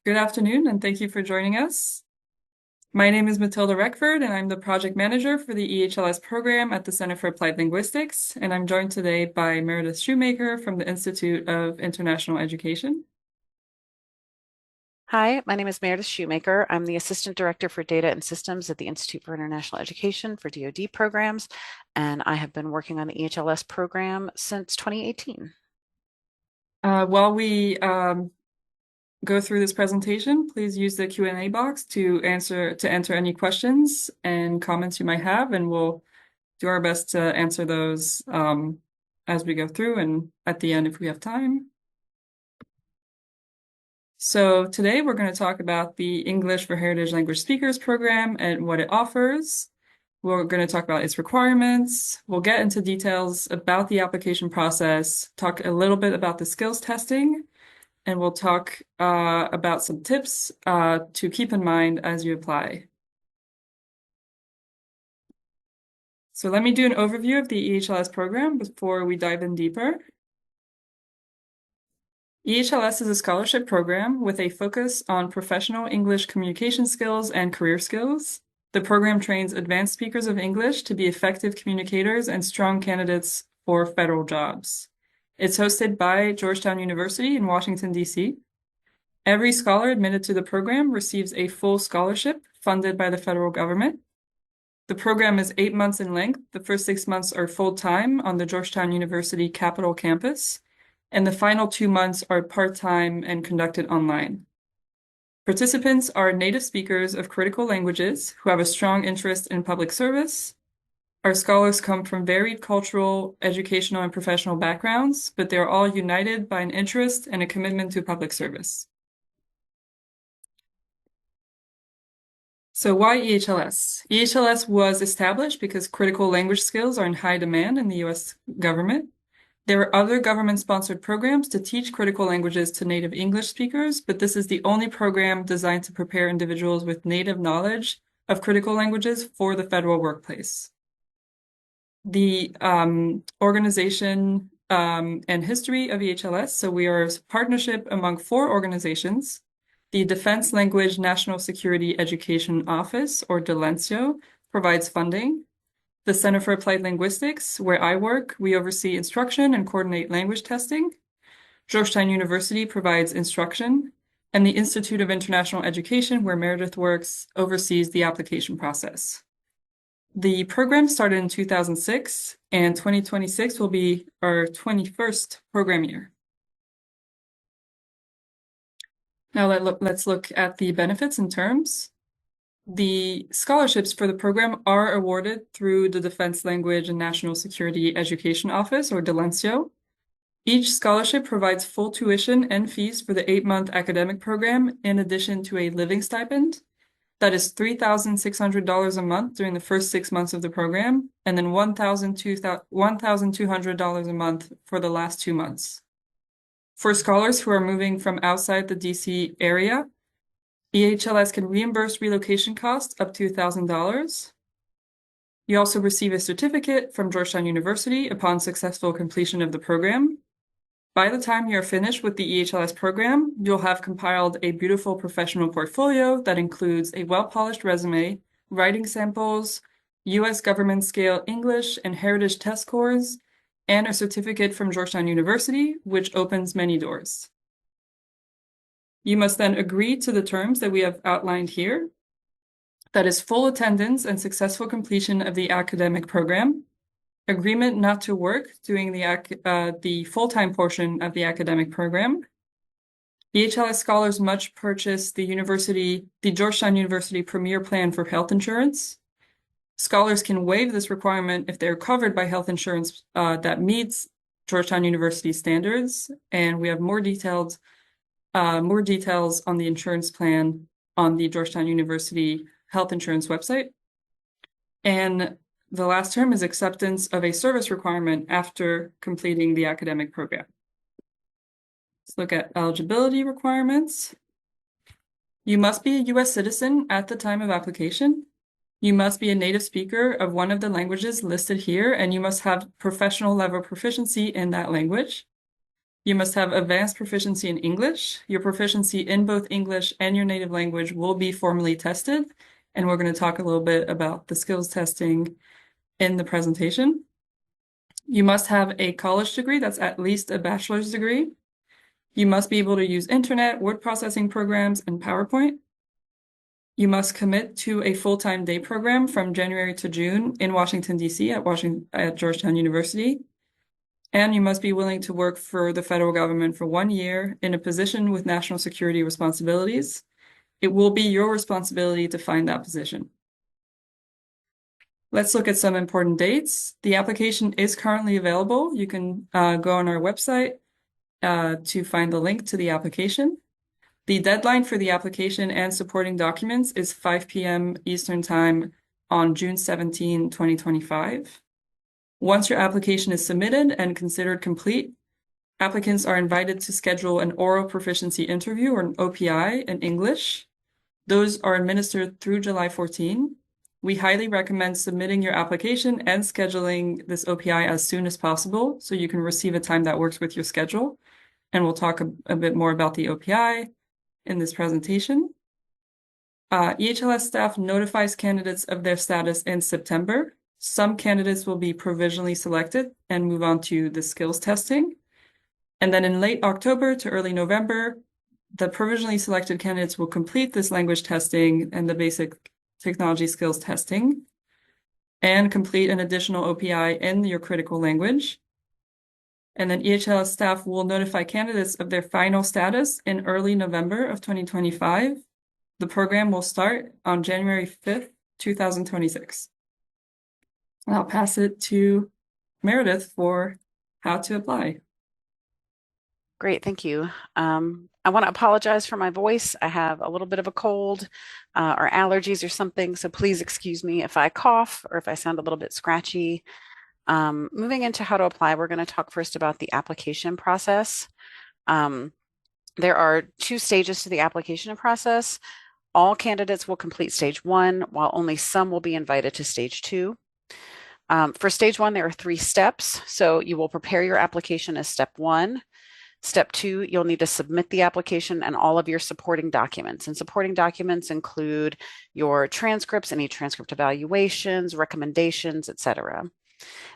Good afternoon, and thank you for joining us. My name is Matilda Reckford, and I'm the project manager for the EHLS program at the Center for Applied Linguistics, and I'm joined today by Meredith Shoemaker from the Institute of International Education. Hi, my name is Meredith Shoemaker. I'm the Assistant Director for Data and Systems at the Institute for International Education for DoD programs, and I have been working on the EHLS program since 2018. While we go through this presentation, please use the Q&A box to enter any questions and comments you might have, and we'll do our best to answer those as we go through and at the end if we have time. So today we're going to talk about the English for Heritage Language Speakers program and what it offers. We're going to talk about its requirements. We'll get into details about the application process, talk a little bit about the skills testing, and we'll talk about some tips to keep in mind as you apply. So let me do an overview of the EHLS program before we dive in deeper. EHLS is a scholarship program with a focus on professional English communication skills and career skills. The program trains advanced speakers of English to be effective communicators and strong candidates for federal jobs. It's hosted by Georgetown University in Washington, D.C. Every scholar admitted to the program receives a full scholarship funded by the federal government. The program is 8 months in length. The first 6 months are full-time on the Georgetown University Capitol campus, and the final 2 months are part-time and conducted online. Participants are native speakers of critical languages who have a strong interest in public service. Our scholars come from varied cultural, educational, and professional backgrounds, but they're all united by an interest and a commitment to public service. So why EHLS? EHLS was established because critical language skills are in high demand in the US government. There are other government-sponsored programs to teach critical languages to native English speakers, but this is the only program designed to prepare individuals with native knowledge of critical languages for the federal workplace. The organization and history of EHLS. So we are a partnership among 4 organizations. The Defense Language National Security Education Office, or DELENCIO, provides funding. The Center for Applied Linguistics, where I work, we oversee instruction and coordinate language testing. Georgetown University provides instruction, and the Institute of International Education, where Meredith works, oversees the application process. The program started in 2006, and 2026 will be our 21st program year. Now let's look at the benefits and terms. The scholarships for the program are awarded through the Defense Language and National Security Education Office, or DELENCIO. Each scholarship provides full tuition and fees for the 8-month academic program, in addition to a living stipend. That is $3,600 a month during the first 6 months of the program, and then $1,200 a month for the last 2 months. For scholars who are moving from outside the DC area, EHLS can reimburse relocation costs up to $1,000. You also receive a certificate from Georgetown University upon successful completion of the program. By the time you're finished with the EHLS program, you'll have compiled a beautiful professional portfolio that includes a well-polished resume, writing samples, U.S. government scale English and heritage test scores, and a certificate from Georgetown University, which opens many doors. You must then agree to the terms that we have outlined here. That is full attendance and successful completion of the academic program, agreement not to work during the full-time portion of the academic program. EHLS scholars must purchase the Georgetown University Premier Plan for health insurance. Scholars can waive this requirement if they're covered by health insurance that meets Georgetown University standards, and we have more details on the insurance plan on the Georgetown University health insurance website. And the last term is acceptance of a service requirement after completing the academic program. Let's look at eligibility requirements. You must be a U.S. citizen at the time of application. You must be a native speaker of one of the languages listed here, and you must have professional level proficiency in that language. You must have advanced proficiency in English. Your proficiency in both English and your native language will be formally tested. And we're going to talk a little bit about the skills testing in the presentation. You must have a college degree that's at least a bachelor's degree. You must be able to use internet, word processing programs, and PowerPoint. You must commit to a full-time day program from January to June in Washington, D.C. at Georgetown University. And you must be willing to work for the federal government for 1 year in a position with national security responsibilities. It will be your responsibility to find that position. Let's look at some important dates. The application is currently available. You can go on our website to find the link to the application. The deadline for the application and supporting documents is 5 p.m. Eastern Time on June 17, 2025. Once your application is submitted and considered complete, applicants are invited to schedule an oral proficiency interview or an OPI in English. Those are administered through July 14. We highly recommend submitting your application and scheduling this OPI as soon as possible so you can receive a time that works with your schedule. And we'll talk a bit more about the OPI in this presentation. EHLS staff notifies candidates of their status in September. Some candidates will be provisionally selected and move on to the skills testing. And then in late October to early November, the provisionally selected candidates will complete this language testing and the basic technology skills testing and complete an additional OPI in your critical language. And then EHLS staff will notify candidates of their final status in early November of 2025. The program will start on January 5th, 2026. I'll pass it to Meredith for how to apply. Great, thank you. I want to apologize for my voice. I have a little bit of a cold or allergies or something, so please excuse me if I cough or if I sound a little bit scratchy. Moving into how to apply, we're going to talk first about the application process. There are 2 stages to the application process. All candidates will complete stage 1, while only some will be invited to stage 2. For stage 1, there are 3 steps. So you will prepare your application as step 1. Step 2, you'll need to submit the application and all of your supporting documents. And supporting documents include your transcripts, any transcript evaluations, recommendations, etc.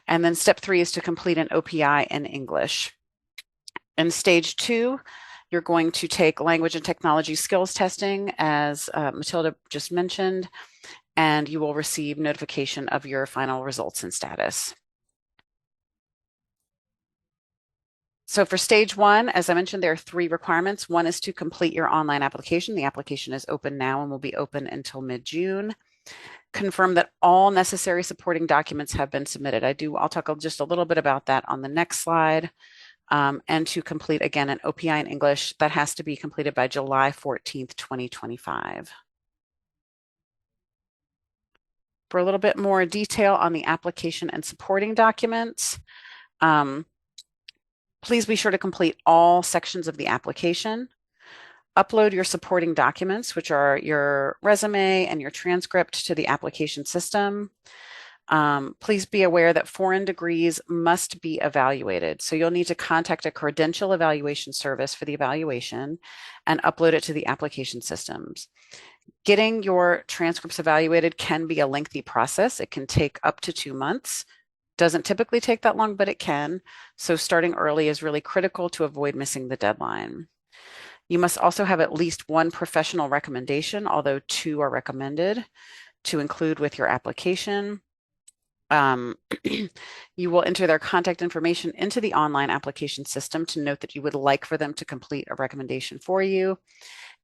And then step 3 is to complete an OPI in English. In stage 2, you're going to take language and technology skills testing, as Matilda just mentioned, and you will receive notification of your final results and status. So for stage 1, as I mentioned, there are 3 requirements. One is to complete your online application. The application is open now and will be open until mid-June. Confirm that all necessary supporting documents have been submitted. I'll talk just a little bit about that on the next slide. And to complete, again, an OPI in English that has to be completed by July 14th, 2025. For a little bit more detail on the application and supporting documents, please be sure to complete all sections of the application. Upload your supporting documents, which are your resume and your transcript, to the application system. Please be aware that foreign degrees must be evaluated. So you'll need to contact a credential evaluation service for the evaluation and upload it to the application systems. Getting your transcripts evaluated can be a lengthy process. It can take up to 2 months. Doesn't typically take that long, but it can. So starting early is really critical to avoid missing the deadline. You must also have at least 1 professional recommendation, although 2 are recommended, to include with your application. You will enter their contact information into the online application system to note that you would like for them to complete a recommendation for you.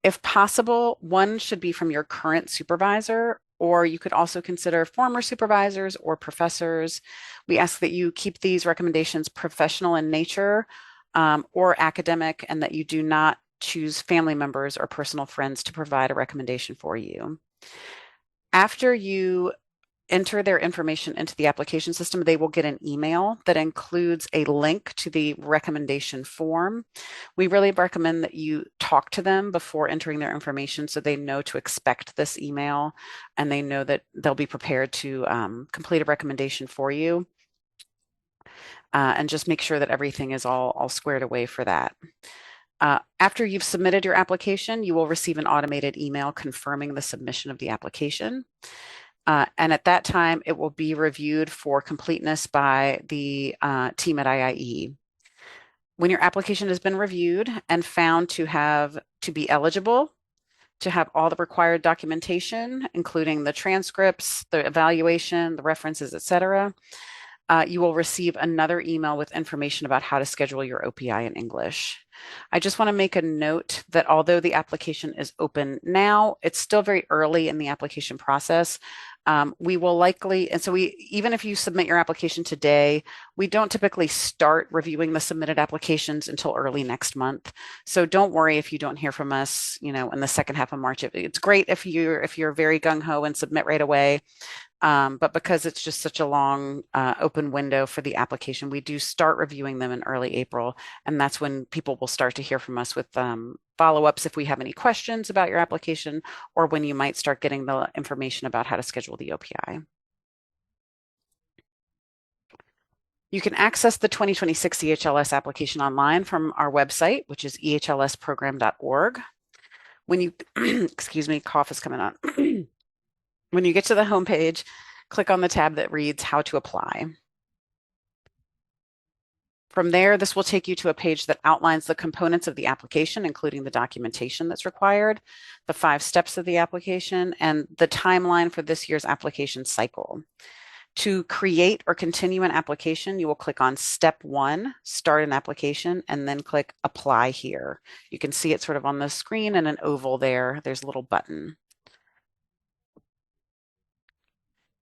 If possible, 1 should be from your current supervisor, or you could also consider former supervisors or professors. We ask that you keep these recommendations professional in nature or academic, and that you do not choose family members or personal friends to provide a recommendation for you. After you enter their information into the application system, they will get an email that includes a link to the recommendation form. We really recommend that you talk to them before entering their information so they know to expect this email and they know that they'll be prepared to complete a recommendation for you. and just make sure that everything is all squared away for that. After you've submitted your application, you will receive an automated email confirming the submission of the application. And at that time, it will be reviewed for completeness by the team at IIE. When your application has been reviewed and found to be eligible, to have all the required documentation, including the transcripts, the evaluation, the references, etc., you will receive another email with information about how to schedule your OPI in English. I just want to make a note that although the application is open now, it's still very early in the application process. We will likely, and so even if you submit your application today, we don't typically start reviewing the submitted applications until early next month. So don't worry if you don't hear from us, in the second half of March. It's great if you're very gung-ho and submit right away. But because it's just such a long open window for the application, we do start reviewing them in early April. And that's when people will start to hear from us with follow-ups if we have any questions about your application, or when you might start getting the information about how to schedule the OPI. You can access the 2026 EHLS application online from our website, which is ehlsprogram.org. When you, excuse me, cough is coming on. When you get to the homepage, click on the tab that reads How to Apply. From there, this will take you to a page that outlines the components of the application, including the documentation that's required, the 5 steps of the application, and the timeline for this year's application cycle. To create or continue an application, you will click on Step 1, Start an Application, and then click Apply here. You can see it sort of on the screen in an oval there. There's a little button.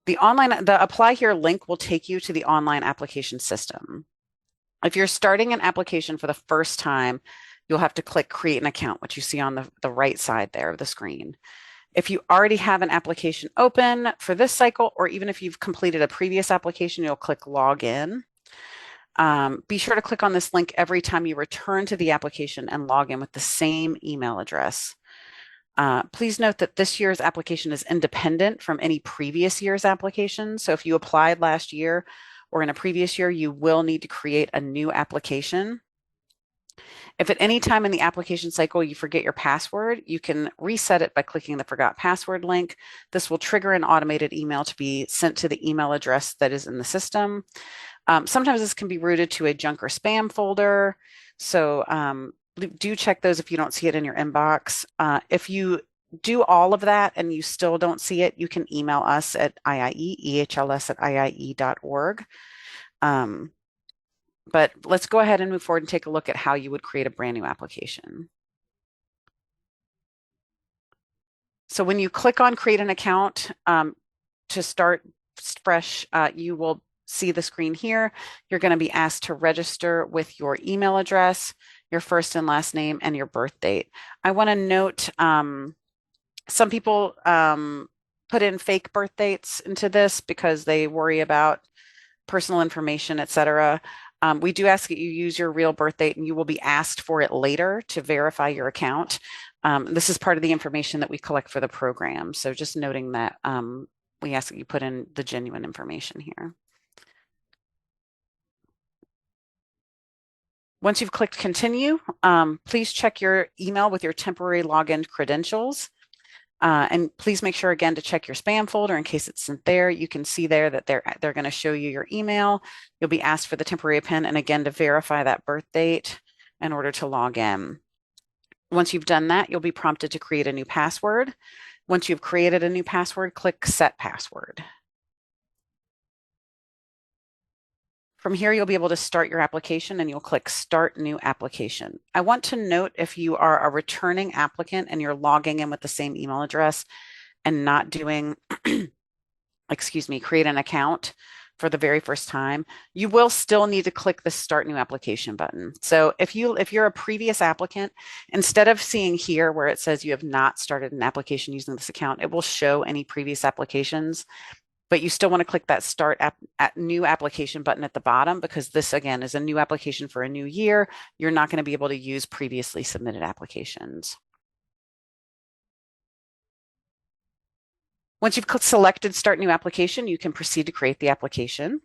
The Apply Here link will take you to the online application system. If you're starting an application for the first time, you'll have to click Create an Account, which you see on the right side there of the screen. If you already have an application open for this cycle, or even if you've completed a previous application, you'll click Log In. Be sure to click on this link every time you return to the application and log in with the same email address. Please note that this year's application is independent from any previous year's application. So if you applied last year or in a previous year, you will need to create a new application. If at any time in the application cycle you forget your password, you can reset it by clicking the Forgot Password link. This will trigger an automated email to be sent to the email address that is in the system. Sometimes this can be routed to a junk or spam folder. So do check those if you don't see it in your inbox. If you do all of that and you still don't see it, you can email us at ehls@iie.org. But let's go ahead and move forward and take a look at how you would create a brand new application. So when you click on Create an Account to start fresh, you will see the screen here. You're going to be asked to register with your email address, your first and last name, and your birth date. I want to note some people put in fake birth dates into this because they worry about personal information, etc. We do ask that you use your real birth date, and you will be asked for it later to verify your account. This is part of the information that we collect for the program. So just noting that we ask that you put in the genuine information here. Once you've clicked continue, please check your email with your temporary login credentials. And please make sure again to check your spam folder in case it's not there. You can see there that they're going to show you your email. You'll be asked for the temporary PIN and again to verify that birth date in order to log in. Once you've done that, you'll be prompted to create a new password. Once you've created a new password, click Set Password. From here, you'll be able to start your application and you'll click Start New Application. I want to note if you are a returning applicant and you're logging in with the same email address and not doing, excuse me, create an account for the very first time, you will still need to click the Start New Application button. So if you're a previous applicant, instead of seeing here where it says you have not started an application using this account, it will show any previous applications. But you still want to click that Start New Application button at the bottom because this, again, is a new application for a new year. You're not going to be able to use previously submitted applications. Once you've selected Start New Application, you can proceed to create the application.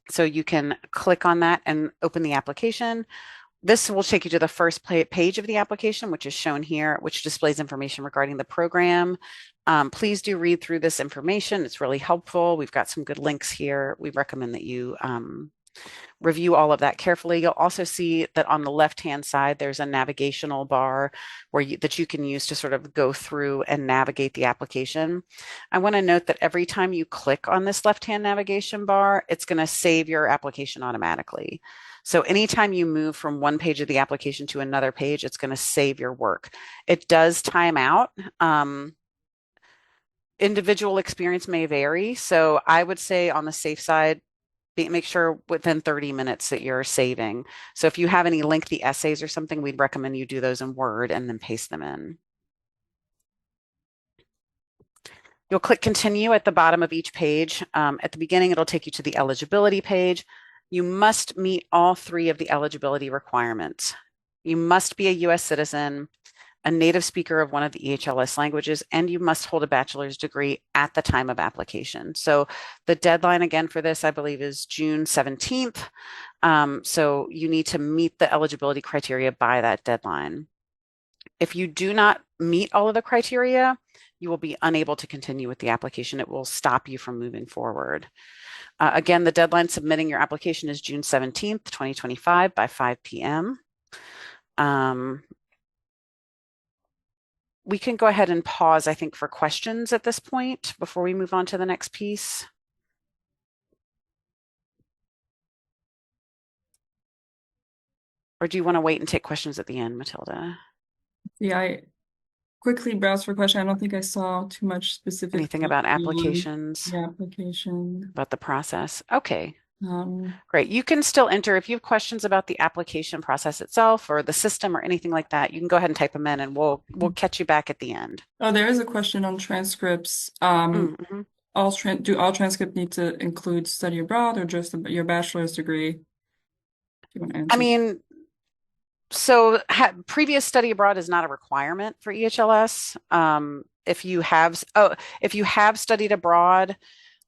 So you can click on that and open the application. This will take you to the first page of the application, which is shown here, which displays information regarding the program. Please do read through this information. It's really helpful. We've got some good links here. We recommend that you review all of that carefully. You'll also see that on the left-hand side, there's a navigational bar that you can use to sort of go through and navigate the application. I want to note that every time you click on this left-hand navigation bar, it's going to save your application automatically. So anytime you move from one page of the application to another page, it's going to save your work. It does time out. Individual experience may vary. So I would say on the safe side, make sure within 30 minutes that you're saving. So if you have any lengthy essays or something, we'd recommend you do those in Word and then paste them in. You'll click continue at the bottom of each page. At the beginning, it'll take you to the eligibility page. You must meet all 3 of the eligibility requirements. You must be a US citizen, a native speaker of one of the EHLS languages, and you must hold a bachelor's degree at the time of application. So the deadline again for this, I believe, is June 17th. So you need to meet the eligibility criteria by that deadline. If you do not meet all of the criteria, you will be unable to continue with the application. It will stop you from moving forward. Again, the deadline submitting your application is June 17th, 2025 by 5 p.m. We can go ahead and pause, I think, for questions at this point before we move on to the next piece. Or do you want to wait and take questions at the end, Matilda? Yeah, I quickly browsed for question. I don't think I saw too much specific. Anything about applications? The application. About the process? Okay. Um, Great. You can still enter if you have questions about the application process itself or the system or anything like that. You can go ahead and type them in, and we'll catch you back at the end. Oh, there is a question on transcripts. Mm-hmm. Do all transcripts need to include study abroad or just your bachelor's degree? Do you want to answer? I mean, so previous study abroad is not a requirement for EHLS. If you have studied abroad,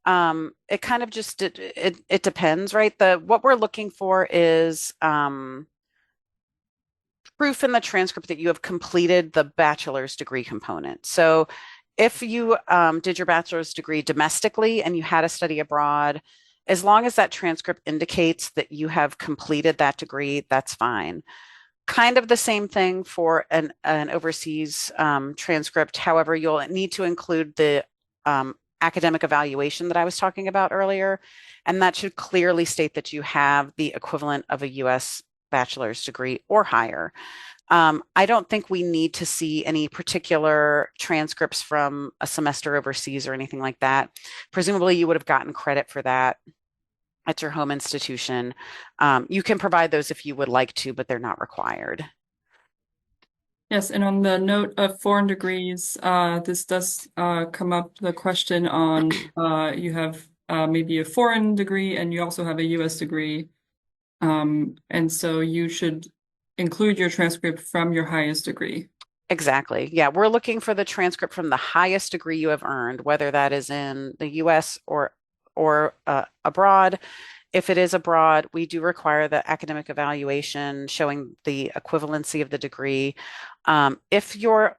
it kind of just it depends, right? What we're looking for is proof in the transcript that you have completed the bachelor's degree component. So if you did your bachelor's degree domestically and you had a study abroad, as long as that transcript indicates that you have completed that degree, that's fine. Kind of the same thing for an overseas transcript. However, you'll need to include the academic evaluation that I was talking about earlier, and that should clearly state that you have the equivalent of a US bachelor's degree or higher. I don't think we need to see any particular transcripts from a semester overseas or anything like that. Presumably, you would have gotten credit for that at your home institution. You can provide those if you would like to, but they're not required. Yes, and on the note of foreign degrees, this does come up the question on you have maybe a foreign degree and you also have a US degree. And so you should include your transcript from your highest degree. Exactly. Yeah, we're looking for the transcript from the highest degree you have earned, whether that is in the US or abroad. If it is abroad, we do require the academic evaluation showing the equivalency of the degree. If your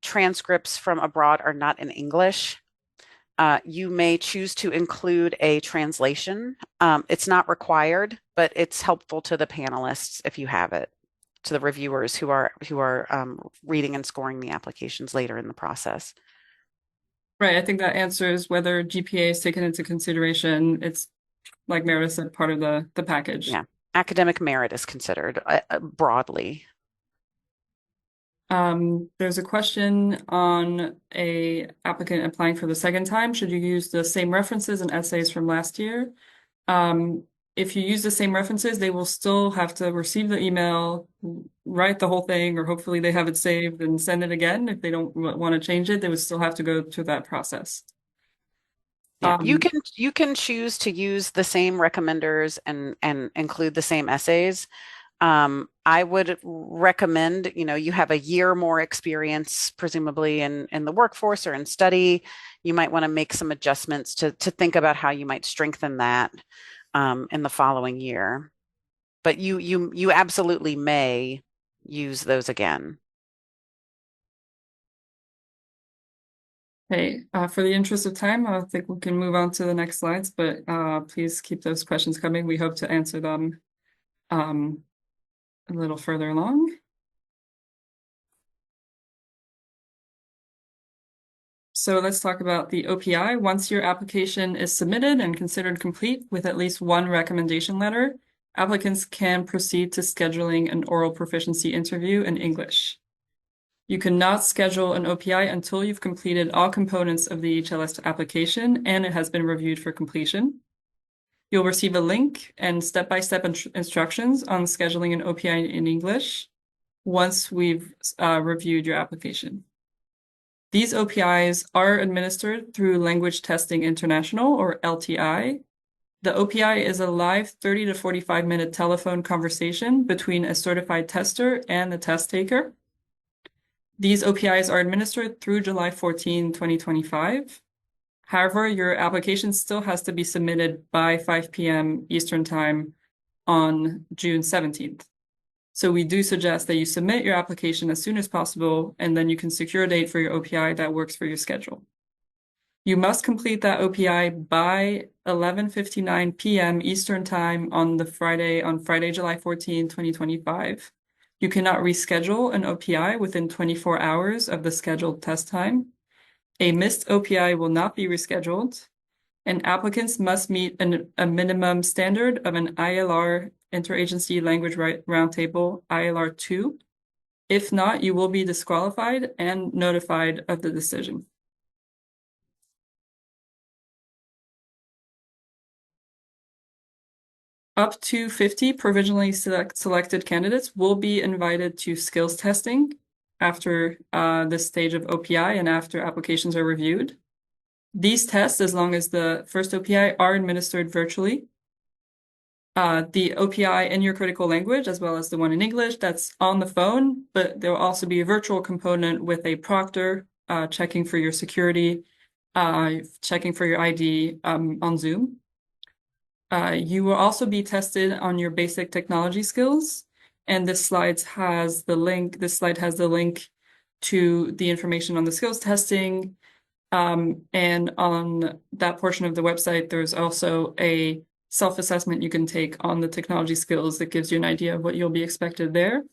transcripts from abroad are not in English, you may choose to include a translation. It's not required, but it's helpful to the panelists if you have it, to the reviewers who are reading and scoring the applications later in the process. Right. I think that answers whether GPA is taken into consideration. It's like Meredith said, part of the package. Yeah. Academic merit is considered broadly. There's a question on a applicant applying for the second time. Should you use the same references and essays from last year? If you use the same references, they will still have to receive the email, write the whole thing, or hopefully they have it saved and send it again. If they don't want to change it, they would still have to go through that process. Yeah, you can choose to use the same recommenders and include the same essays. I would recommend, you have a year more experience, presumably in the workforce or in study. You might want to make some adjustments to think about how you might strengthen that. in the following year. But you absolutely may use those again. Hey, for the interest of time, I think we can move on to the next slides, but please keep those questions coming. We hope to answer them a little further along. So let's talk about the OPI. Once your application is submitted and considered complete with at least one recommendation letter, applicants can proceed to scheduling an oral proficiency interview in English. You cannot schedule an OPI until you've completed all components of the EHLS application and it has been reviewed for completion. You'll receive a link and step-by-step instructions on scheduling an OPI in English once we've reviewed your application. These OPIs are administered through Language Testing International, or LTI. The OPI is a live 30 to 45-minute telephone conversation between a certified tester and the test taker. These OPIs are administered through July 14, 2025. However, your application still has to be submitted by 5 p.m. Eastern Time on June 17th. So we do suggest that you submit your application as soon as possible, and then you can secure a date for your OPI that works for your schedule. You must complete that OPI by 11:59 p.m. Eastern Time on Friday, July 14, 2025. You cannot reschedule an OPI within 24 hours of the scheduled test time. A missed OPI will not be rescheduled, and applicants must meet a minimum standard of an ILR Interagency Language Roundtable ILR 2. If not, you will be disqualified and notified of the decision. Up to 50 provisionally selected candidates will be invited to skills testing after this stage of OPI and after applications are reviewed. These tests, as long as the first OPI, are administered virtually. The OPI in your critical language, as well as the one in English, that's on the phone, but there will also be a virtual component with a proctor checking for your security, checking for your ID on Zoom. You will also be tested on your basic technology skills, and this slide has the link to the information on the skills testing. And on that portion of the website, there's also a self-assessment you can take on the technology skills that gives you an idea of what you'll be expected there.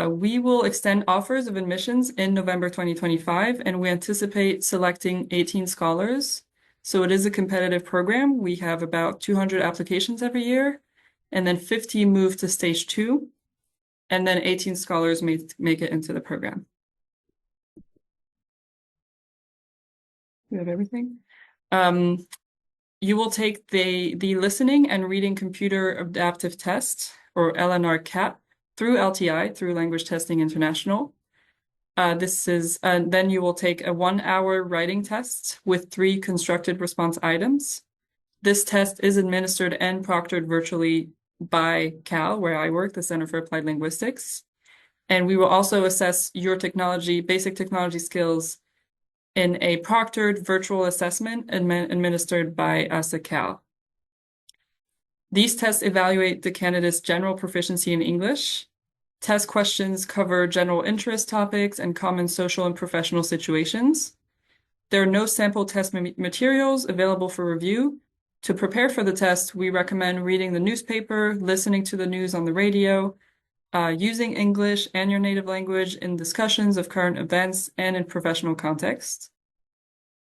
We will extend offers of admissions in November 2025, and we anticipate selecting 18 scholars. So it is a competitive program. We have about 200 applications every year, and then 50 move to stage 2, and then 18 scholars make it into the program. We have everything. You will take the listening and reading computer adaptive test, or LNR CAT, through LTI, through Language Testing International. Then you will take a 1-hour writing test with 3 constructed response items. This test is administered and proctored virtually by CAL, where I work, the Center for Applied Linguistics. And we will also assess your basic technology skills in a proctored virtual assessment administered by us at CAL. These tests evaluate the candidate's general proficiency in English. Test questions cover general interest topics and common social and professional situations. There are no sample test materials available for review. To prepare for the test, we recommend reading the newspaper, listening to the news on the radio, using English and your native language in discussions of current events and in professional context.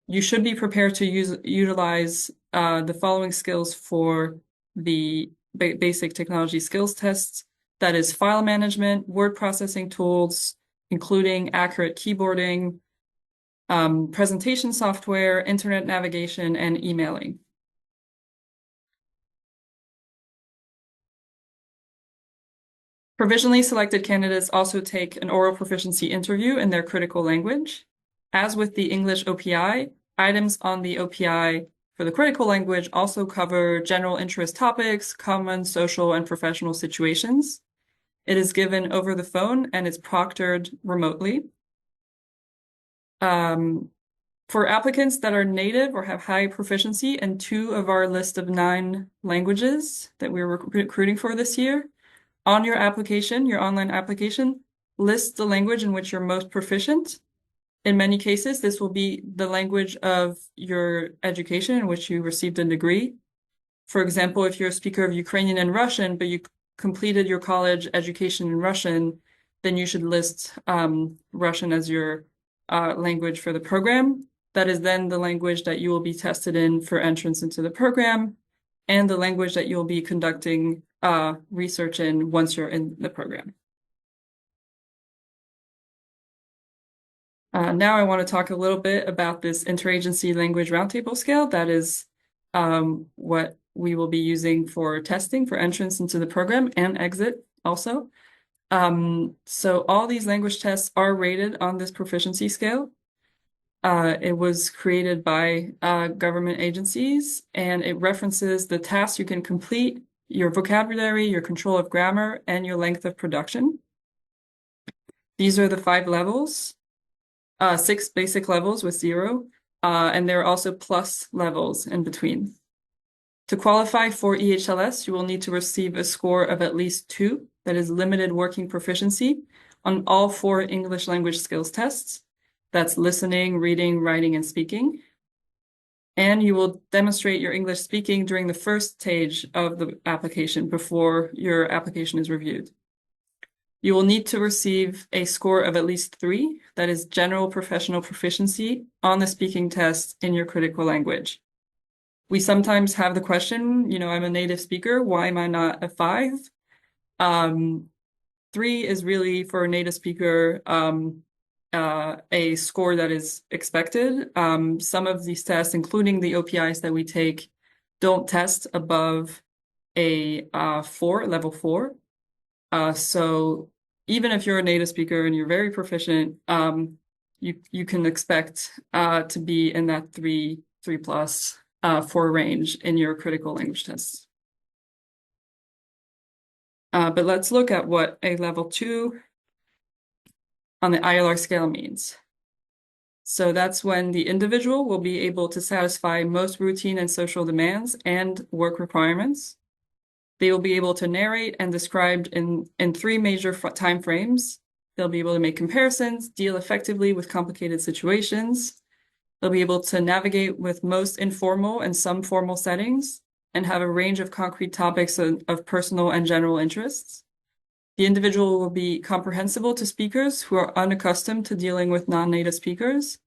You should be prepared to utilize the following skills for the basic technology skills tests. That is file management, word processing tools, including accurate keyboarding, presentation software, internet navigation, and emailing. Provisionally selected candidates also take an oral proficiency interview in their critical language. As with the English OPI, items on the OPI for the critical language also cover general interest topics, common social and professional situations. It is given over the phone and it's proctored remotely. For applicants that are native or have high proficiency in 2 of our list of 9 languages that we're recruiting for this year, on your application, your online application, list the language in which you're most proficient. In many cases, this will be the language of your education in which you received a degree. For example, if you're a speaker of Ukrainian and Russian, but you completed your college education in Russian, then you should list Russian as your language for the program. That is then the language that you will be tested in for entrance into the program, and the language that you'll be conducting research in once you're in the program. Now I want to talk a little bit about this interagency language roundtable scale. That is what we will be using for testing for entrance into the program and exit also. So all these language tests are rated on this proficiency scale. It was created by government agencies, and it references the tasks you can complete, your vocabulary, your control of grammar, and your length of production. These are the 5 levels, 6 basic levels with 0, and there are also plus levels in between. To qualify for EHLS, you will need to receive a score of at least 2, that is limited working proficiency, on all 4 English language skills tests. That's listening, reading, writing, and speaking. And you will demonstrate your English speaking during the first stage of the application before your application is reviewed. You will need to receive a score of at least 3, that is general professional proficiency, on the speaking test in your critical language. We sometimes have the question, I'm a native speaker, why am I not a 5? 3 is really for a native speaker a score that is expected. Some of these tests, including the OPIs that we take, don't test above a 4, level 4. So even if you're a native speaker and you're very proficient, you can expect to be in that 3 plus 4 range in your critical language tests. But let's look at what a level 2 on the ILR scale means. So that's when the individual will be able to satisfy most routine and social demands and work requirements. They will be able to narrate and describe in 3 major time frames. They'll be able to make comparisons, deal effectively with complicated situations. They'll be able to navigate with most informal and some formal settings and have a range of concrete topics of personal and general interests. The individual will be comprehensible to speakers who are unaccustomed to dealing with non-native speakers,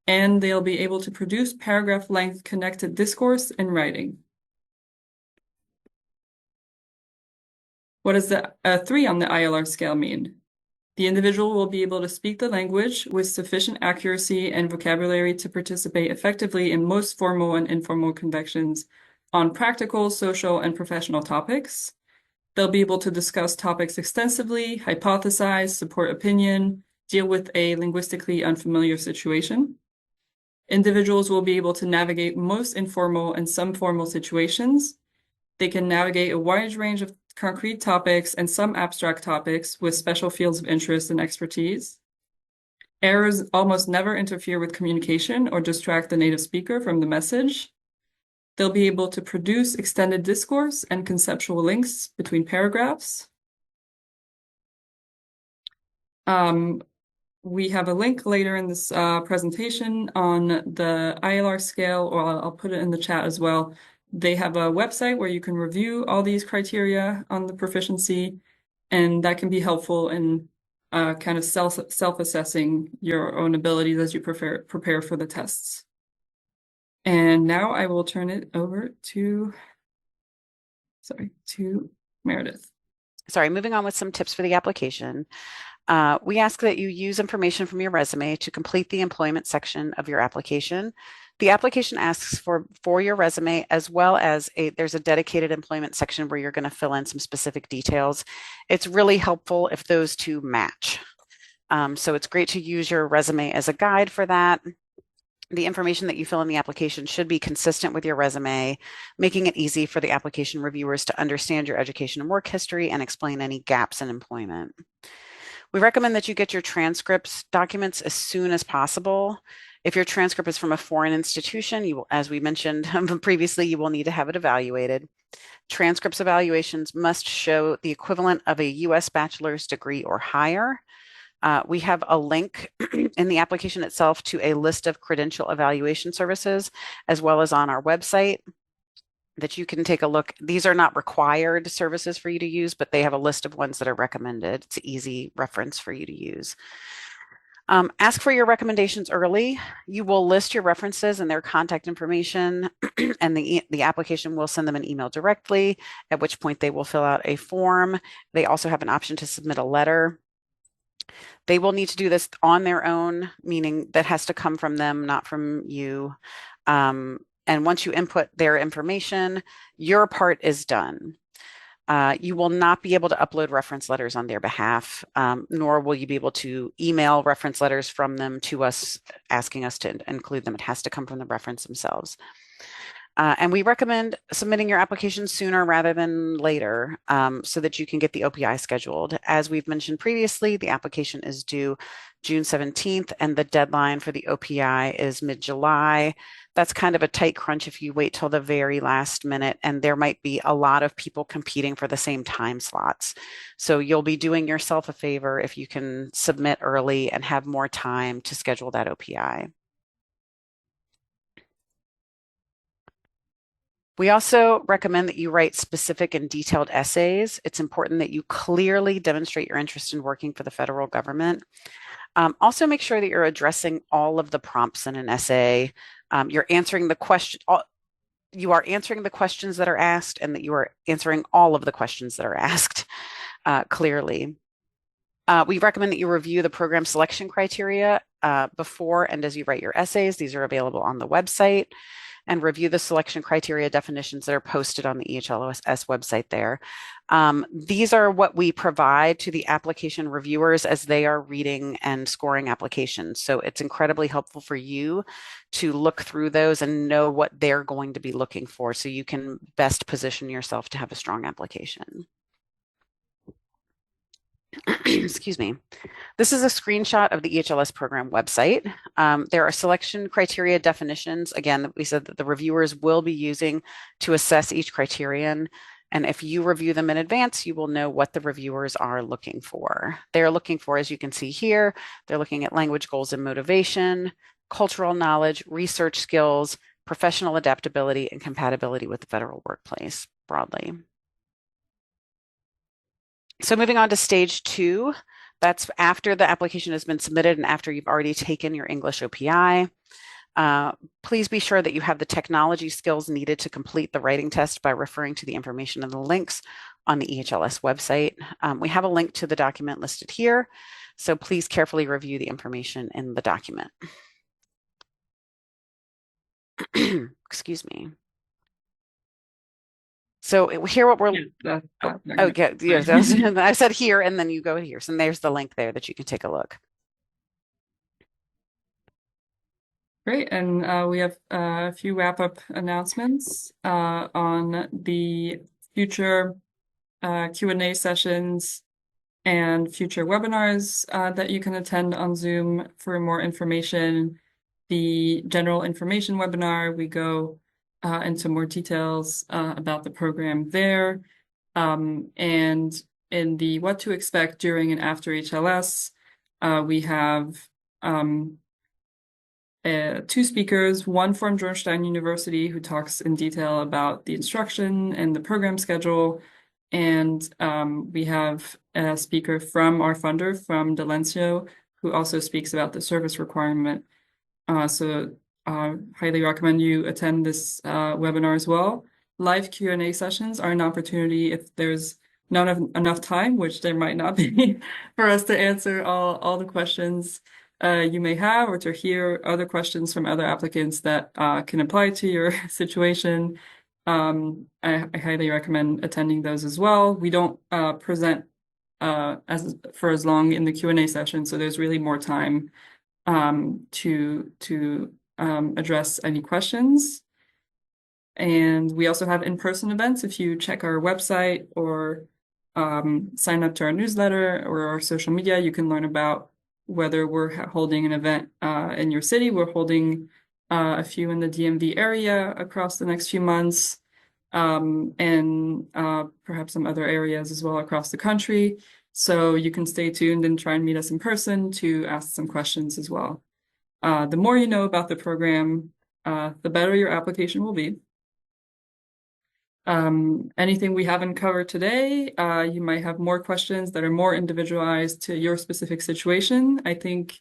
and they'll be able to produce paragraph-length connected discourse in writing. What does the 3 on the ILR scale mean? The individual will be able to speak the language with sufficient accuracy and vocabulary to participate effectively in most formal and informal conventions on practical, social, and professional topics. They'll be able to discuss topics extensively, hypothesize, support opinion, deal with a linguistically unfamiliar situation. Individuals will be able to navigate most informal and some formal situations. They can navigate a wide range of concrete topics and some abstract topics with special fields of interest and expertise. Errors almost never interfere with communication or distract the native speaker from the message. They'll be able to produce extended discourse and conceptual links between paragraphs. We have a link later in this presentation on the ILR scale, or I'll put it in the chat as well. They have a website where you can review all these criteria on the proficiency, and that can be helpful in kind of self-assessing your own abilities as you prepare for the tests. And now I will turn it over to Meredith. Sorry, moving on with some tips for the application. We ask that you use information from your resume to complete the employment section of your application. The application asks for your resume, as well as there's a dedicated employment section where you're going to fill in some specific details. It's really helpful if those 2 match. So it's great to use your resume as a guide for that. The information that you fill in the application should be consistent with your resume, making it easy for the application reviewers to understand your education and work history and explain any gaps in employment. We recommend that you get your transcripts documents as soon as possible. If your transcript is from a foreign institution, you will, as we mentioned previously, you will need to have it evaluated. Transcripts evaluations must show the equivalent of a U.S. bachelor's degree or higher. We have a link in the application itself to a list of credential evaluation services, as well as on our website that you can take a look. These are not required services for you to use, but they have a list of ones that are recommended. It's an easy reference for you to use. Ask for your recommendations early. You will list your references and their contact information, and the application will send them an email directly, at which point they will fill out a form. They also have an option to submit a letter. They will need to do this on their own, meaning that has to come from them, not from you. And once you input their information, your part is done. You will not be able to upload reference letters on their behalf, nor will you be able to email reference letters from them to us, asking us to include them. It has to come from the reference themselves. And we recommend submitting your application sooner rather than later, so that you can get the OPI scheduled. As we've mentioned previously, the application is due June 17th, and the deadline for the OPI is mid-July. That's kind of a tight crunch if you wait till the very last minute, and there might be a lot of people competing for the same time slots. So you'll be doing yourself a favor if you can submit early and have more time to schedule that OPI. We also recommend that you write specific and detailed essays. It's important that you clearly demonstrate your interest in working for the federal government. Also, make sure that you're addressing all of the prompts in an essay. You're answering the question. You are answering the questions that are asked, and that you are answering all of the questions that are asked clearly. We recommend that you review the program selection criteria before and as you write your essays. These are available on the website. And review the selection criteria definitions that are posted on the EHLS website there. These are what we provide to the application reviewers as they are reading and scoring applications. So it's incredibly helpful for you to look through those and know what they're going to be looking for, so you can best position yourself to have a strong application. Excuse me. This is a screenshot of the EHLS program website. There are selection criteria definitions, again, that we said that the reviewers will be using to assess each criterion. And if you review them in advance, you will know what the reviewers are looking for. They're looking for, as you can see here, they're looking at language goals and motivation, cultural knowledge, research skills, professional adaptability, and compatibility with the federal workplace broadly. So moving on to stage 2, that's after the application has been submitted and after you've already taken your English OPI. Please be sure that you have the technology skills needed to complete the writing test by referring to the information in the links on the EHLS website. We have a link to the document listed here, so please carefully review the information in the document. Excuse me. So here what we're okay. Yes, I said here, and then you go here. So there's the link there that you can take a look. Great, and we have a few wrap-up announcements on the future Q&A sessions and future webinars that you can attend on Zoom. For more information, the general information webinar, we go into more details about the program there. And in the what to expect during and after HLS, we have 2 speakers, one from Georgetown University who talks in detail about the instruction and the program schedule. And we have a speaker from our funder, from Delencio, who also speaks about the service requirement. So highly recommend you attend this webinar as well. Live Q&A sessions are an opportunity if there's not enough time, which there might not be, for us to answer all the questions you may have, or to hear other questions from other applicants that can apply to your situation. I highly recommend attending those as well. We don't present for as long in the Q&A session, so there's really more time to address any questions. And we also have in-person events. If you check our website or sign up to our newsletter or our social media, you can learn about whether we're holding an event in your city. We're holding a few in the DMV area across the next few months, and perhaps some other areas as well across the country. So you can stay tuned and try and meet us in person to ask some questions as well. The more you know about the program, the better your application will be. Anything we haven't covered today, you might have more questions that are more individualized to your specific situation. I think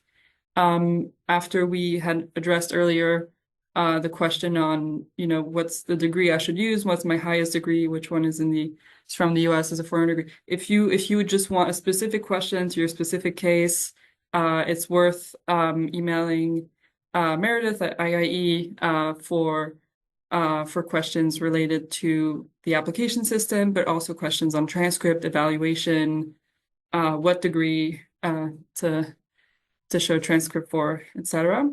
after we had addressed earlier the question on, what's the degree I should use, what's my highest degree, which one is it's from the US as a foreign degree. If you would just want a specific question to your specific case, it's worth emailing Meredith at IIE for questions related to the application system, but also questions on transcript evaluation, what degree to show transcript for, etc.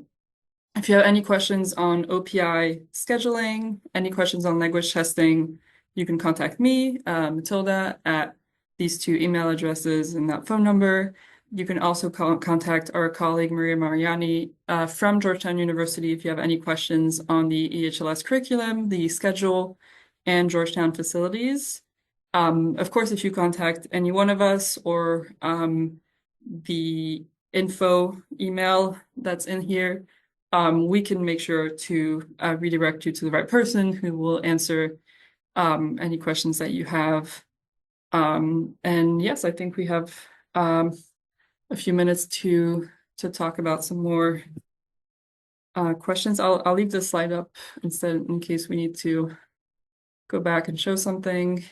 If you have any questions on OPI scheduling, any questions on language testing, you can contact me, Matilda, at these two email addresses and that phone number. You can also contact our colleague Maria Mariani from Georgetown University if you have any questions on the EHLS curriculum, the schedule, and Georgetown facilities. Of course, if you contact any one of us or the info email that's in here, we can make sure to redirect you to the right person who will answer any questions that you have. And yes, I think we have a few minutes to talk about some more questions. I'll leave this slide up instead in case we need to go back and show something.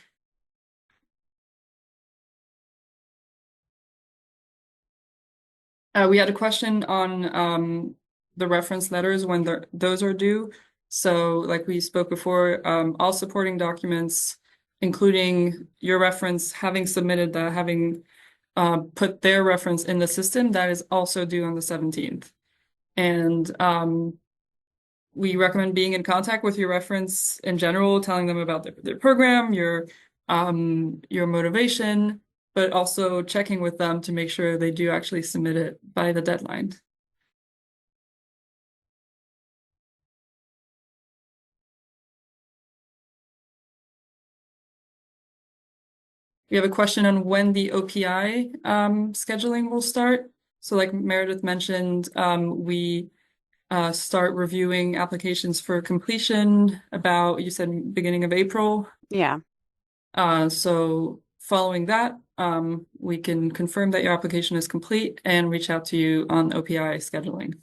We had a question on the reference letters when those are due. So like we spoke before, all supporting documents, including your reference, having submitted that, having put their reference in the system, that is also due on the 17th. And we recommend being in contact with your reference in general, telling them about their program, your motivation, but also checking with them to make sure they do actually submit it by the deadline. We have a question on when the OPI scheduling will start. So like Meredith mentioned, we start reviewing applications for completion about, you said, beginning of April. Yeah. So following that, we can confirm that your application is complete and reach out to you on OPI scheduling.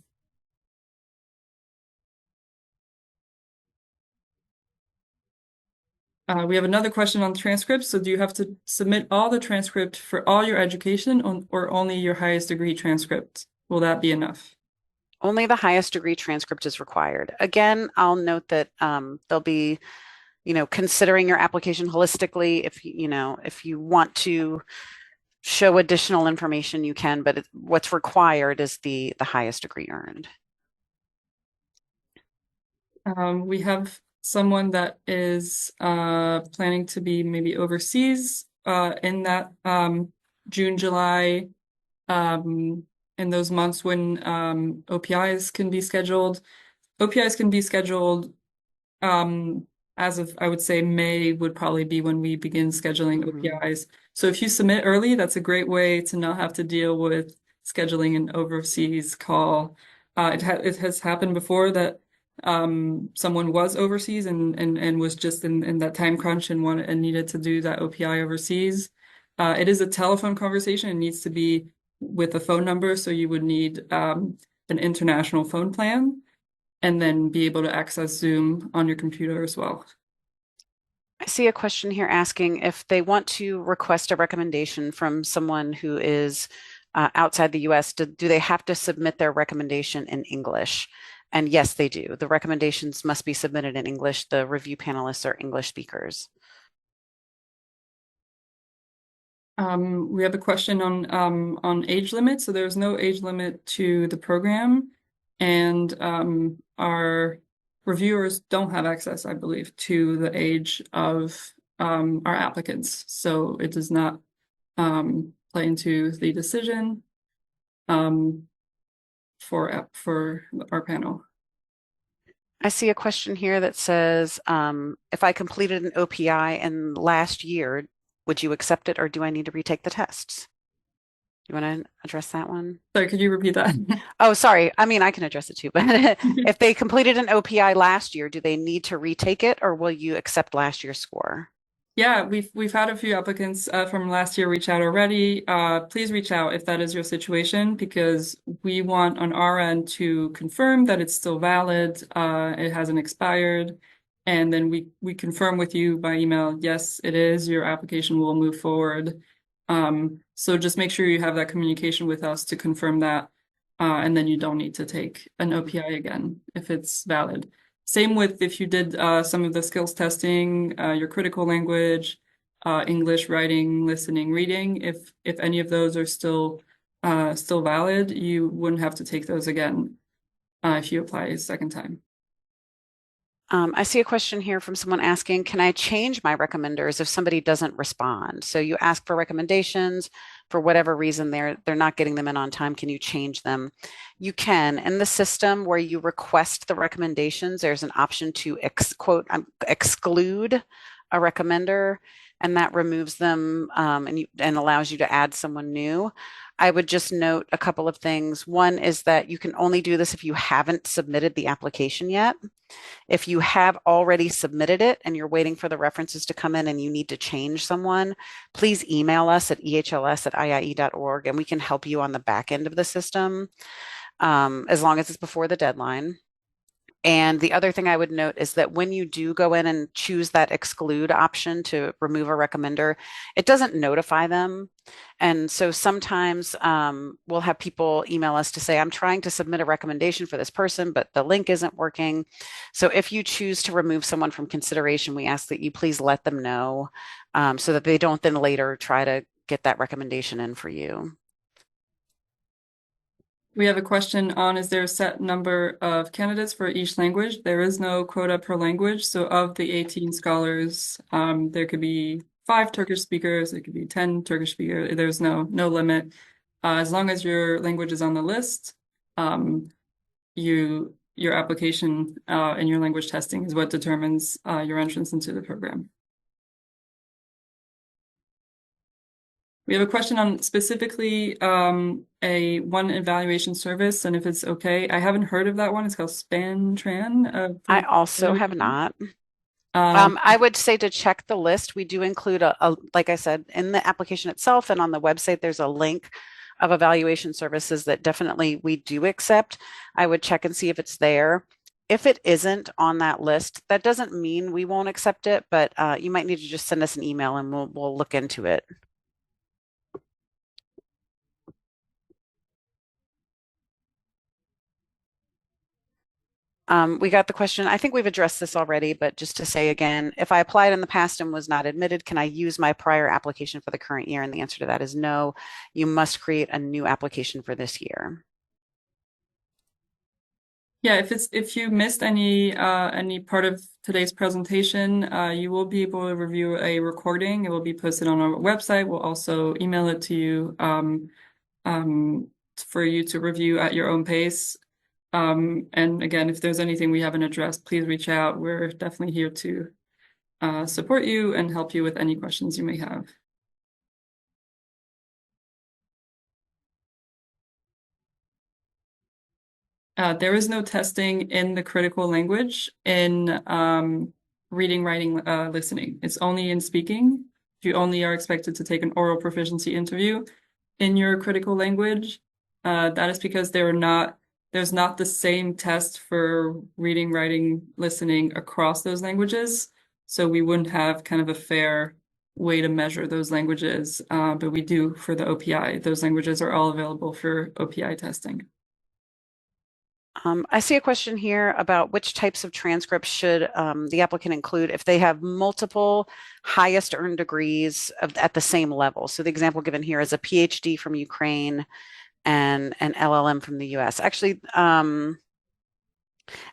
We have another question on transcripts. So do you have to submit all the transcript for all your education or only your highest degree transcript? Will that be enough? Only the highest degree transcript is required. Again, I'll note that they'll be, considering your application holistically. If you want to show additional information, you can, but what's required is the highest degree earned. We have someone that is planning to be maybe overseas in that June, July, in those months when OPIs can be scheduled. OPIs can be scheduled as of, I would say, May would probably be when we begin scheduling OPIs. So if you submit early, that's a great way to not have to deal with scheduling an overseas call. It has happened before that someone was overseas and was just in that time crunch and needed to do that OPI overseas. It is a telephone conversation. It needs to be with a phone number, so you would need an international phone plan and then be able to access Zoom on your computer as well. I see a question here asking if they want to request a recommendation from someone who is outside the US, do they have to submit their recommendation in English? And yes, they do. The recommendations must be submitted in English. The review panelists are English speakers. We have a question on age limit. So there's no age limit to the program, and our reviewers don't have access, I believe, to the age of our applicants. So it does not play into the decision. um, for our panel. I see a question here that says, if I completed an OPI in last year, would you accept it or do I need to retake the tests? You want to address that one? Sorry, could you repeat that? Oh, sorry. I mean, I can address it too, but if they completed an OPI last year, do they need to retake it or will you accept last year's score? Yeah, we've had a few applicants from last year reach out already. Please reach out if that is your situation because we want on our end to confirm that it's still valid, it hasn't expired, and then we confirm with you by email, yes, it is, your application will move forward. So just make sure you have that communication with us to confirm that, and then you don't need to take an OPI again if it's valid. Same with if you did some of the skills testing, your critical language, English, writing, listening, reading. If any of those are still valid, you wouldn't have to take those again if you apply a second time. I see a question here from someone asking, can I change my recommenders if somebody doesn't respond? So you ask for recommendations for whatever reason they're not getting them in on time. Can you change them? You can. In the system where you request the recommendations, there's an option to exclude a recommender, and that removes them and allows you to add someone new. I would just note a couple of things. One is that you can only do this if you haven't submitted the application yet. If you have already submitted it and you're waiting for the references to come in and you need to change someone, please email us at ehls@iie.org and we can help you on the back end of the system as long as it's before the deadline. And the other thing I would note is that when you do go in and choose that exclude option to remove a recommender, it doesn't notify them. And so sometimes we'll have people email us to say, I'm trying to submit a recommendation for this person, but the link isn't working. So if you choose to remove someone from consideration, we ask that you please let them know so that they don't then later try to get that recommendation in for you. We have a question on, is there a set number of candidates for each language? There is no quota per language. So of the 18 scholars, there could be 5 Turkish speakers, it could be 10 Turkish speakers. There's no limit. As long as your language is on the list, your application and your language testing is what determines your entrance into the program. We have a question on specifically a one evaluation service and if it's okay. I haven't heard of that one. It's called Spantran. I also have not. I would say to check the list. We do include like I said, in the application itself and on the website, there's a link of evaluation services that definitely we do accept. I would check and see if it's there. If it isn't on that list, that doesn't mean we won't accept it, but you might need to just send us an email and we'll look into it. We got the question. I think we've addressed this already, but just to say again, if I applied in the past and was not admitted, can I use my prior application for the current year? And the answer to that is no. You must create a new application for this year. Yeah, if you missed any part of today's presentation, you will be able to review a recording. It will be posted on our website. We'll also email it to you for you to review at your own pace. And again, if there's anything we haven't addressed, please reach out. We're definitely here to support you and help you with any questions you may have. There is no testing in the critical language in reading, writing, listening. It's only in speaking. You only are expected to take an oral proficiency interview in your critical language. That is because there's not the same test for reading, writing, listening across those languages. So we wouldn't have kind of a fair way to measure those languages, but we do for the OPI. Those languages are all available for OPI testing. I see a question here about which types of transcripts should the applicant include if they have multiple highest earned degrees at the same level. So the example given here is a PhD from Ukraine and an LLM from the US. Actually,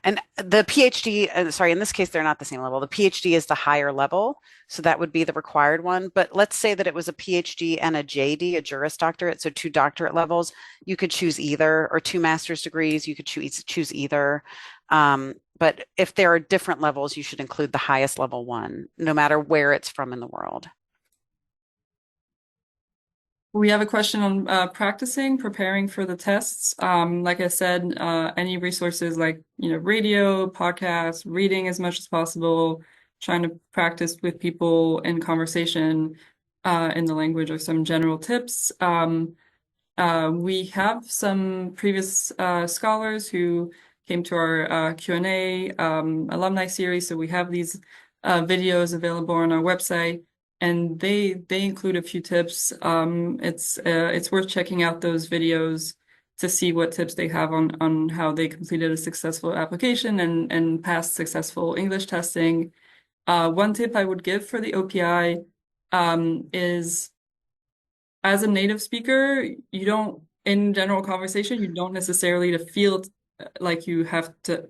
And the PhD, sorry, in this case, they're not the same level. The PhD is the higher level, so that would be the required one. But let's say that it was a PhD and a JD, a Juris Doctorate, so two doctorate levels. You could choose either, or two master's degrees. You could choose either. But if there are different levels, you should include the highest level one, no matter where it's from in the world. We have a question on preparing for the tests. Like I said, any resources like, radio, podcasts, reading as much as possible, trying to practice with people in conversation in the language, or some general tips. We have some previous scholars who came to our Q&A alumni series, so we have these videos available on our website, and they include a few tips. It's worth checking out those videos to see what tips they have on how they completed a successful application and passed successful English testing. One tip I would give for the OPI is, as a native speaker, you don't, in general conversation, you don't necessarily to feel like you have to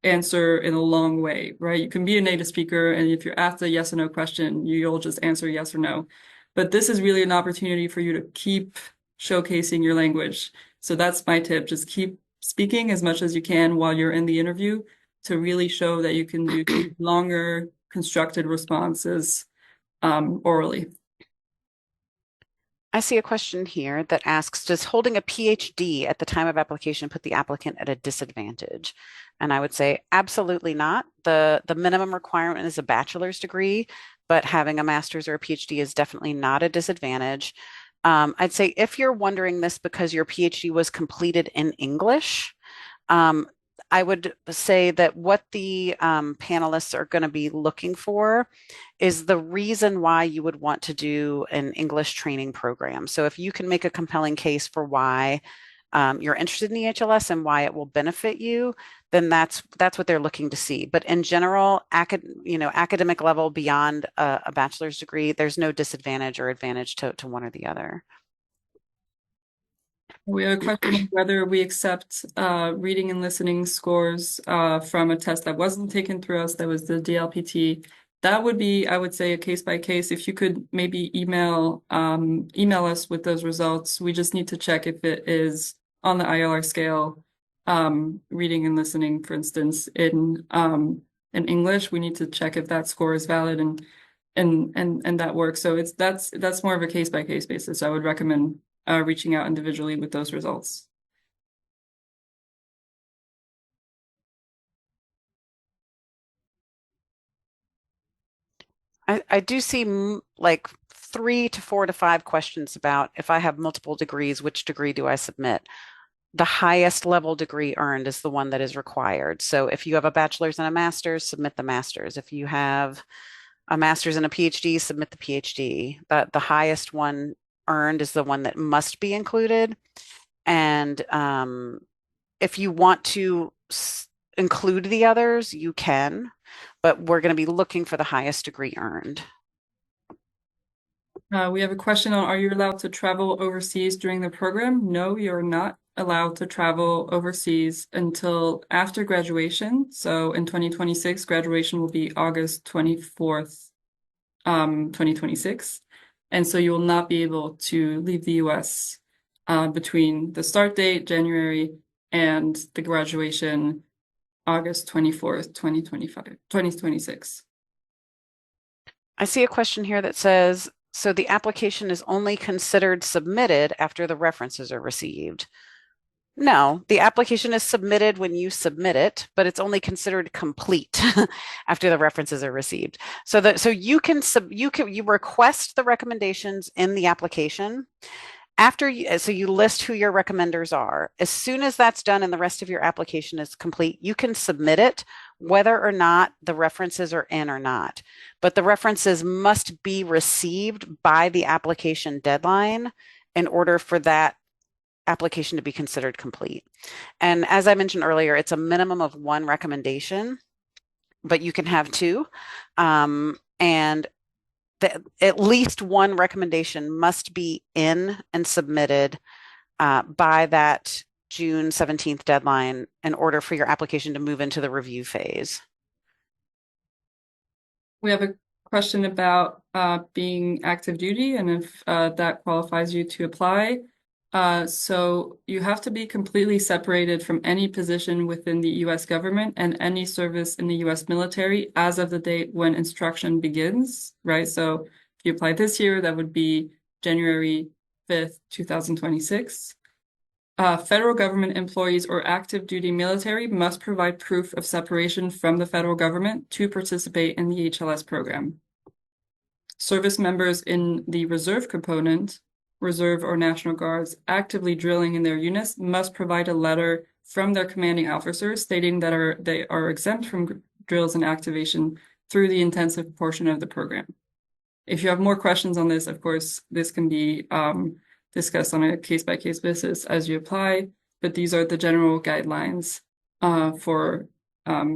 answer in a long way, right? You can be a native speaker, and if you're asked a yes or no question, you'll just answer yes or no. But this is really an opportunity for you to keep showcasing your language. So that's my tip. Just keep speaking as much as you can while you're in the interview to really show that you can do longer constructed responses orally. I see a question here that asks, does holding a PhD at the time of application put the applicant at a disadvantage? And I would say absolutely not. The minimum requirement is a bachelor's degree, but having a master's or a PhD is definitely not a disadvantage. I'd say if you're wondering this because your PhD was completed in English, um, I would say that what the panelists are going to be looking for is the reason why you would want to do an English training program. So if you can make a compelling case for why you're interested in EHLS and why it will benefit you, then that's what they're looking to see. But in general, academic level beyond a bachelor's degree, there's no disadvantage or advantage to one or the other. We have a question of whether we accept reading and listening scores from a test that wasn't taken through us, that was the DLPT. That would be, I would say, a case by case. If you could maybe email us with those results. We just need to check if it is on the ILR scale. Reading and listening, for instance, in English, we need to check if that score is valid and that works. So that's more of a case by case basis. I would recommend reaching out individually with those results. I do see like 3 to 4 to 5 questions about if I have multiple degrees, which degree do I submit? The highest level degree earned is the one that is required. So if you have a bachelor's and a master's, submit the master's. If you have a master's and a PhD, submit the PhD. The highest one earned is the one that must be included. And if you want to include the others, you can, but we're going to be looking for the highest degree earned. We have a question on, are you allowed to travel overseas during the program? No, you're not allowed to travel overseas until after graduation. So in 2026, graduation will be August 24th, 2026. And so you will not be able to leave the US between the start date, January, and the graduation, August 24th, 2026. I see a question here that says, so the application is only considered submitted after the references are received. No, the application is submitted when you submit it, but it's only considered complete after the references are received. So you request the recommendations in the application. So you list who your recommenders are. As soon as that's done and the rest of your application is complete, you can submit it whether or not the references are in or not. But the references must be received by the application deadline in order for that application to be considered complete. And as I mentioned earlier, it's a minimum of 1 recommendation, but you can have 2. And at least 1 recommendation must be in and submitted by that June 17th deadline in order for your application to move into the review phase. We have a question about being active duty and if that qualifies you to apply. So you have to be completely separated from any position within the US government and any service in the US military as of the date when instruction begins, right? So if you apply this year, that would be January 5th, 2026. Federal government employees or active duty military must provide proof of separation from the federal government to participate in the EHLS program. Service members in the reserve component, reserve or National Guards, actively drilling in their units must provide a letter from their commanding officer stating that they are exempt from drills and activation through the intensive portion of the program. If you have more questions on this, of course, this can be discussed on a case-by-case basis as you apply, but these are the general guidelines for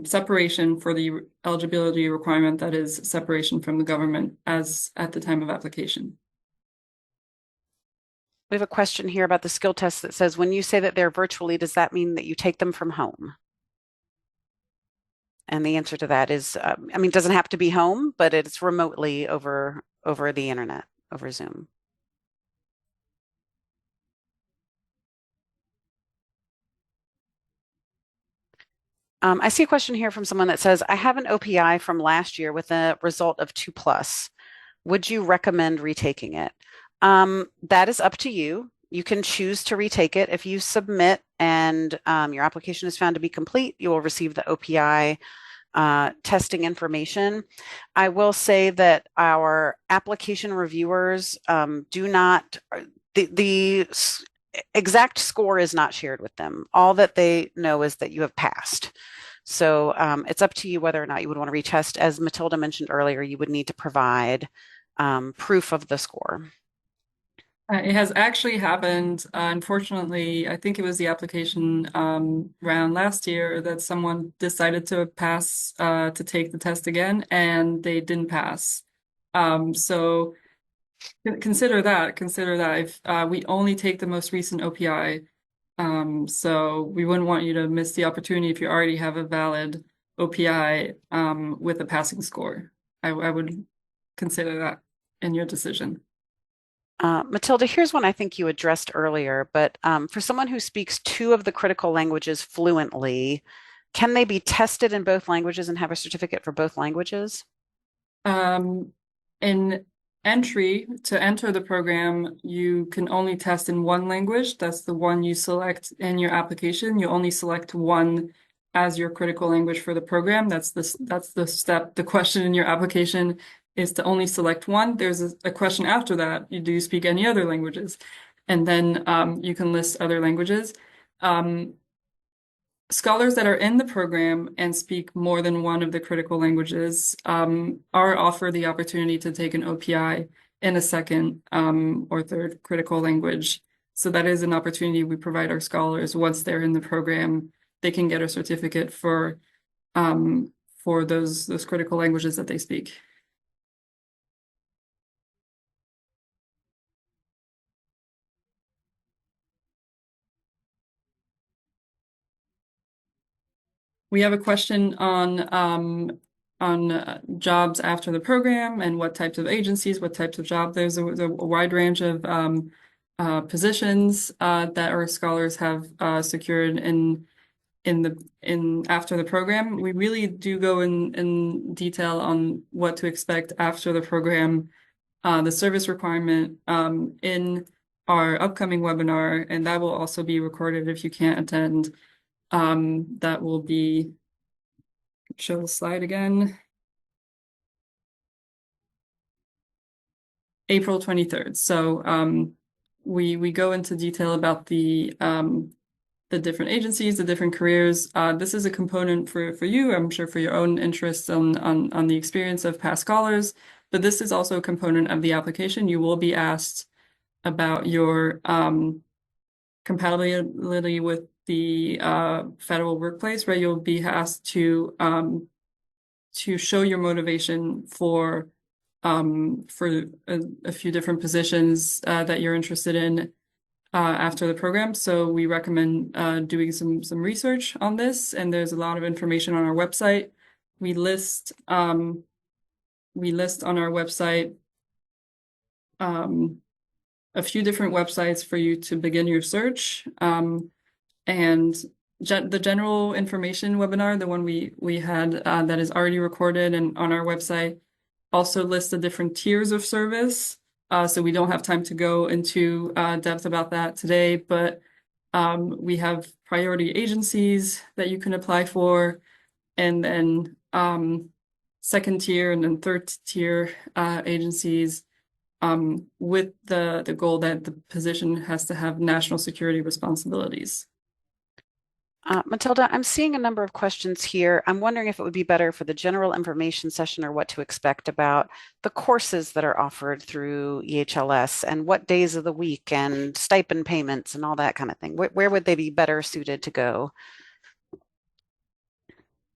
separation for the eligibility requirement, that is separation from the government as at the time of application. We have a question here about the skill test that says, when you say that they're virtually, does that mean that you take them from home? And the answer to that is, I mean, it doesn't have to be home, but it's remotely over the internet, over Zoom. I see a question here from someone that says, I have an OPI from last year with a result of 2+. Would you recommend retaking it? That is up to you. You can choose to retake it. If you submit and your application is found to be complete, you will receive the OPI testing information. I will say that our application reviewers do not, the exact score is not shared with them. All that they know is that you have passed. So it's up to you whether or not you would want to retest. As Matilda mentioned earlier, you would need to provide proof of the score. It has actually happened. Unfortunately, I think it was the application round last year that someone decided to pass to take the test again, and they didn't pass. So consider that. Consider that if we only take the most recent OPI, so we wouldn't want you to miss the opportunity if you already have a valid OPI with a passing score. I would consider that in your decision. Matilda, here's one I think you addressed earlier, but for someone who speaks 2 of the critical languages fluently, can they be tested in both languages and have a certificate for both languages? In entry, to enter the program, you can only test in one language. That's the one you select in your application. You only select one as your critical language for the program. That's the step. The question in your application is to only select one. There's a question after that. Do you speak any other languages? And then you can list other languages. Scholars that are in the program and speak more than one of the critical languages are offered the opportunity to take an OPI in a second or third critical language. So that is an opportunity we provide our scholars once they're in the program. They can get a certificate for those critical languages that they speak. We have a question on jobs after the program and what types of agencies, what types of jobs. There's a wide range of positions that our scholars have secured in after the program. We really do go in detail on what to expect after the program, the service requirement in our upcoming webinar, and that will also be recorded if you can't attend. That will be, show the slide again. April 23rd. So we go into detail about the different agencies, the different careers. This is a component for you, I'm sure, for your own interests on the experience of past scholars, but this is also a component of the application. You will be asked about your compatibility with the federal workplace, right? You'll be asked to show your motivation for a few different positions that you're interested in. after the program. So we recommend doing some research on this, and there's a lot of information on our website. We list on our website a few different websites for you to begin your search. And the general information webinar, the one we had that is already recorded and on our website, also lists the different tiers of service. So we don't have time to go into depth about that today, but we have priority agencies that you can apply for, and then second tier and then third tier agencies, with the goal that the position has to have national security responsibilities. Matilda, I'm seeing a number of questions here. I'm wondering if it would be better for the general information session or what to expect about the courses that are offered through EHLS and what days of the week and stipend payments and all that kind of thing. Where would they be better suited to go?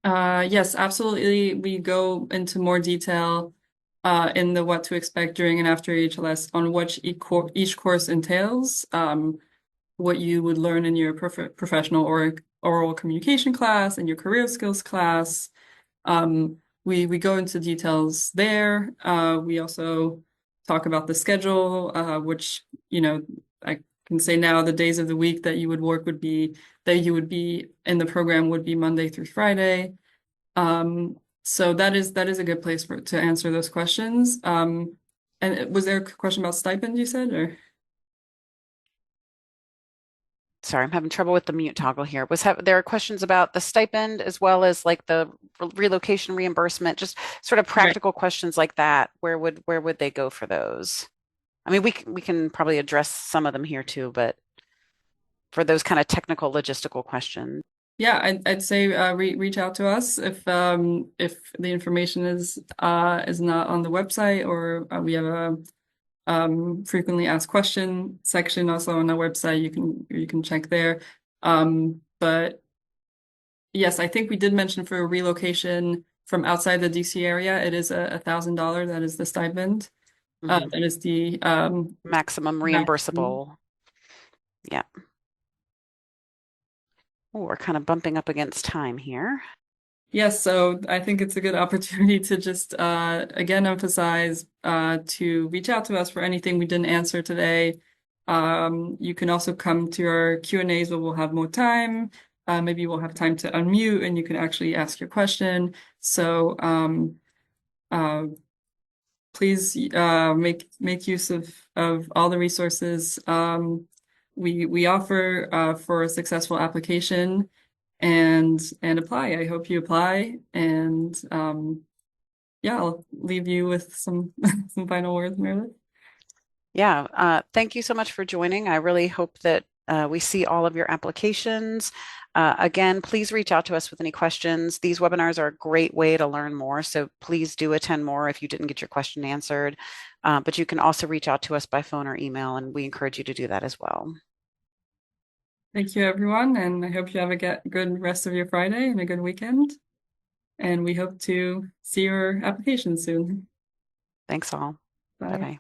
Yes, absolutely. We go into more detail in the what to expect during and after EHLS on what each course entails, what you would learn in your professional or oral communication class and your career skills class. We go into details there. We also talk about the schedule, which, I can say now the days of the week that you would work that you would be in the program would be Monday through Friday. So that is a good place to answer those questions. And was there a question about stipend, you said, or? Sorry, I'm having trouble with the mute toggle here. There are questions about the stipend as well as like the relocation reimbursement, just sort of Right. practical questions like that. Where would they go for those? I mean, we can probably address some of them here too, but for those kind of technical logistical questions. Yeah, I'd say reach out to us if the information is not on the website, or we have a frequently asked question section also on our website. You can check there. But yes, I think we did mention for relocation from outside the DC area, it is $1,000. That is the stipend. Mhm. That is the Maximum maximum. reimbursable. Yeah. Oh, we're kind of bumping up against time here. Yes, so I think it's a good opportunity to just again emphasize to reach out to us for anything we didn't answer today. You can also come to our Q&As where we'll have more time. Maybe we'll have time to unmute and you can actually ask your question. So uh, please make use of all the resources we offer for a successful application, and apply. I hope you apply, and yeah, I'll leave you with some some final words, Meredith. Yeah. Thank you so much for joining. I really hope that we see all of your applications. Again, please reach out to us with any questions. These webinars are a great way to learn more, so please do attend more if you didn't get your question answered. But you can also reach out to us by phone or email, and we encourage you to do that as well. Thank you, everyone, and I hope you have a good rest of your Friday and a good weekend. And we hope to see your application soon. Thanks all. Bye. Bye-bye.